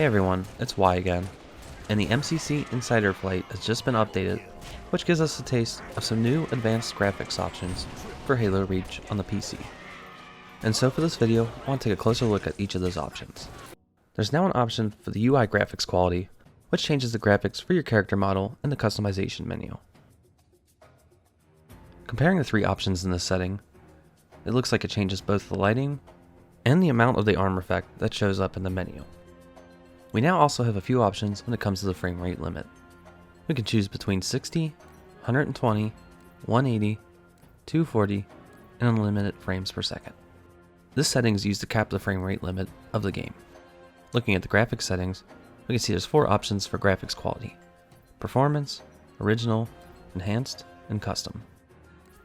Hey everyone, it's Y again, and the MCC Insider Flight has just been updated, which gives us a taste of some new advanced graphics options for Halo Reach on the PC. And so for this video, I want to take a closer look at each of those options. There's now an option for the UI graphics quality, which changes the graphics for your character model in the customization menu. Comparing the three options in this setting, it looks like it changes both the lighting and the amount of the armor effect that shows up in the menu. We now also have a few options when it comes to the frame rate limit. We can choose between 60, 120, 180, 240, and unlimited frames per second. This setting is used to cap the frame rate limit of the game. Looking at the graphics settings, we can see there's 4 options for graphics quality: Performance, Original, Enhanced, and Custom.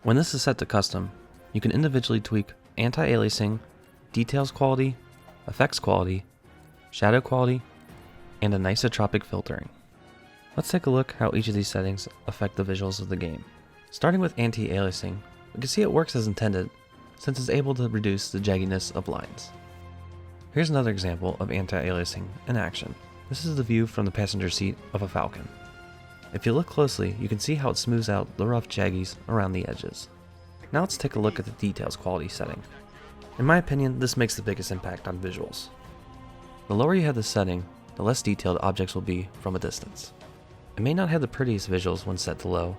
When this is set to Custom, you can individually tweak anti-aliasing, details quality, effects quality, shadow quality, and anisotropic filtering. Let's take a look how each of these settings affect the visuals of the game. Starting with anti-aliasing, we can see it works as intended since it's able to reduce the jagginess of lines. Here's another example of anti-aliasing in action. This is the view from the passenger seat of a Falcon. If you look closely, you can see how it smooths out the rough jaggies around the edges. Now let's take a look at the details quality setting. In my opinion, this makes the biggest impact on visuals. The lower you have this setting, the less detailed objects will be from a distance. It may not have the prettiest visuals when set to low.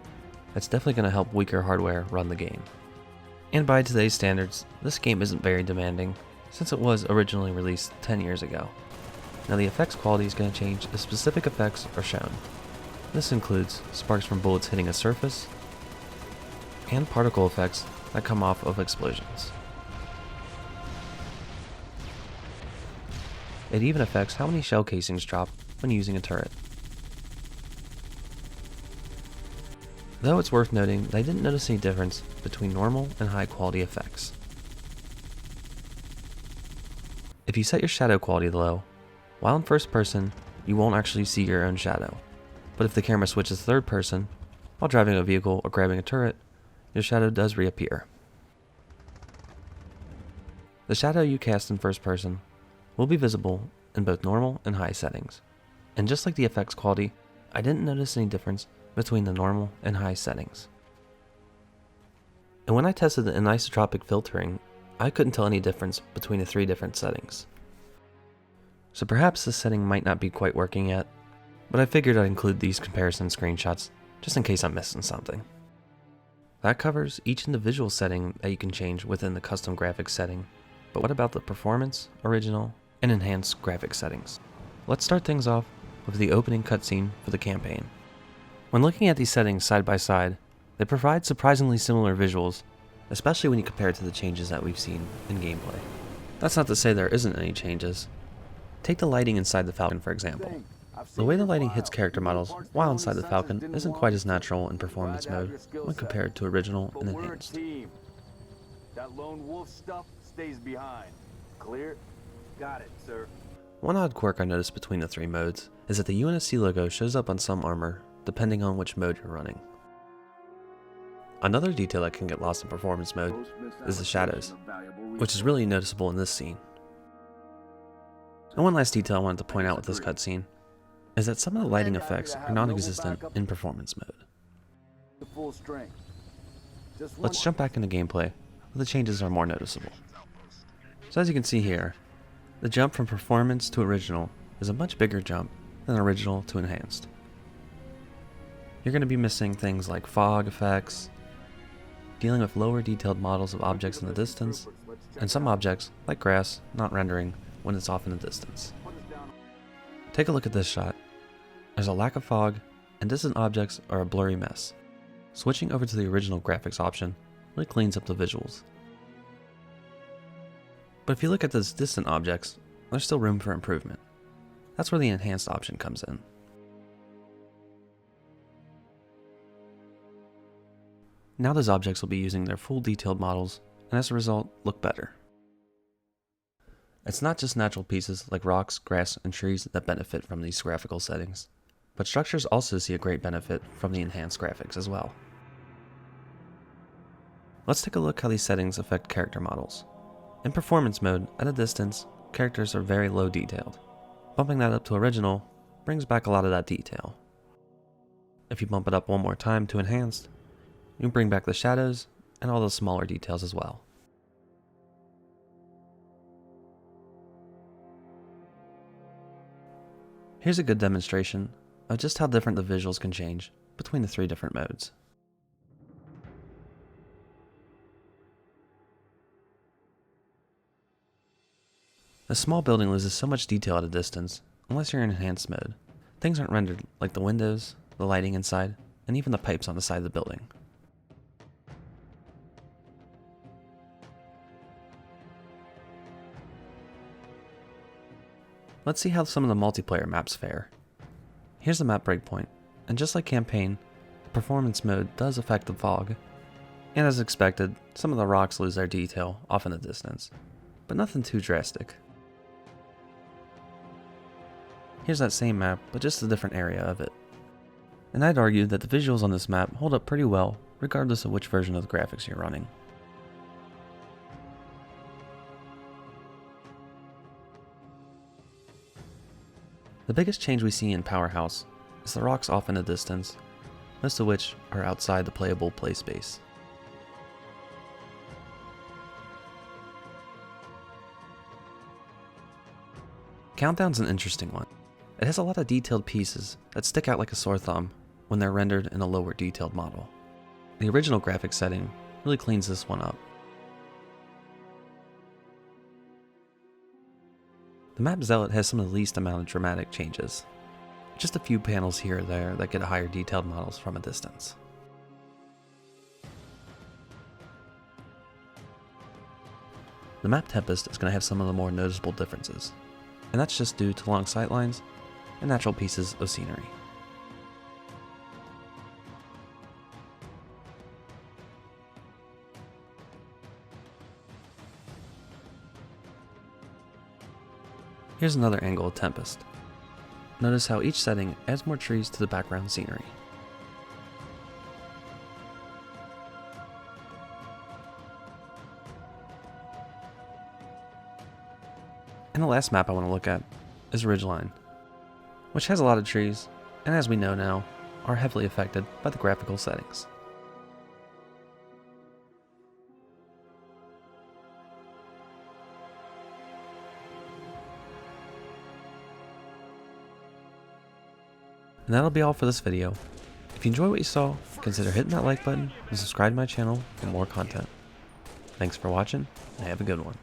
That's definitely going to help weaker hardware run the game. And by today's standards, this game isn't very demanding, since it was originally released 10 years ago. Now the effects quality is going to change if specific effects are shown. This includes sparks from bullets hitting a surface, and particle effects that come off of explosions. It even affects how many shell casings drop when using a turret. Though it's worth noting that I didn't notice any difference between normal and high quality effects. If you set your shadow quality to low, while in first person, you won't actually see your own shadow. But if the camera switches third person, while driving a vehicle or grabbing a turret, your shadow does reappear. The shadow you cast in first person will be visible in both normal and high settings. And just like the effects quality, I didn't notice any difference between the normal and high settings. And when I tested the anisotropic filtering, I couldn't tell any difference between the 3 different settings. So perhaps this setting might not be quite working yet, but I figured I'd include these comparison screenshots just in case I'm missing something. That covers each individual setting that you can change within the custom graphics setting, but what about the performance, original, and enhanced graphics settings? Let's start things off with the opening cutscene for the campaign. When looking at these settings side by side, they provide surprisingly similar visuals, especially when you compare it to the changes that we've seen in gameplay. That's not to say there isn't any changes. Take the lighting inside the Falcon for example. The way the lighting hits character models while inside the Falcon isn't quite as natural in performance mode when compared to original and enhanced. That lone wolf stuff stays behind. Clear? Got it, sir. One odd quirk I noticed between the 3 modes is that the UNSC logo shows up on some armor depending on which mode you're running. Another detail that can get lost in performance mode is the shadows, which is really noticeable in this scene. And one last detail I wanted to point out with this cutscene is that some of the lighting effects are non-existent in performance mode. Let's jump back into gameplay where the changes are more noticeable. So as you can see here, the jump from performance to original is a much bigger jump than original to enhanced. You're going to be missing things like fog effects, dealing with lower detailed models of objects in the distance, and some objects, like grass, not rendering when it's off in the distance. Take a look at this shot. There's a lack of fog, and distant objects are a blurry mess. Switching over to the original graphics option really cleans up the visuals. But if you look at those distant objects, there's still room for improvement. That's where the enhanced option comes in. Now those objects will be using their full detailed models, and as a result, look better. It's not just natural pieces like rocks, grass, and trees that benefit from these graphical settings, but structures also see a great benefit from the enhanced graphics as well. Let's take a look how these settings affect character models. In performance mode, at a distance, characters are very low detailed. Bumping that up to original brings back a lot of that detail. If you bump it up one more time to enhanced, you can bring back the shadows and all those smaller details as well. Here's a good demonstration of just how different the visuals can change between the 3 different modes. A small building loses so much detail at a distance unless you're in enhanced mode. Things aren't rendered like the windows, the lighting inside, and even the pipes on the side of the building. Let's see how some of the multiplayer maps fare. Here's the map breakpoint, and just like campaign, the performance mode does affect the fog. And as expected, some of the rocks lose their detail off in the distance, but nothing too drastic. Here's that same map, but just a different area of it. And I'd argue that the visuals on this map hold up pretty well, regardless of which version of the graphics you're running. The biggest change we see in Powerhouse is the rocks off in the distance, most of which are outside the playable play space. Countdown's an interesting one. It has a lot of detailed pieces that stick out like a sore thumb when they're rendered in a lower detailed model. The original graphics setting really cleans this one up. The map Zealot has some of the least amount of dramatic changes. Just a few panels here or there that get higher detailed models from a distance. The map Tempest is going to have some of the more noticeable differences, and that's just due to long sightlines and natural pieces of scenery. Here's another angle of Tempest. Notice how each setting adds more trees to the background scenery. And the last map I want to look at is Ridgeline, which has a lot of trees, and as we know now, are heavily affected by the graphical settings. And that'll be all for this video. If you enjoyed what you saw, consider hitting that like button and subscribe to my channel for more content. Thanks for watching, and have a good one.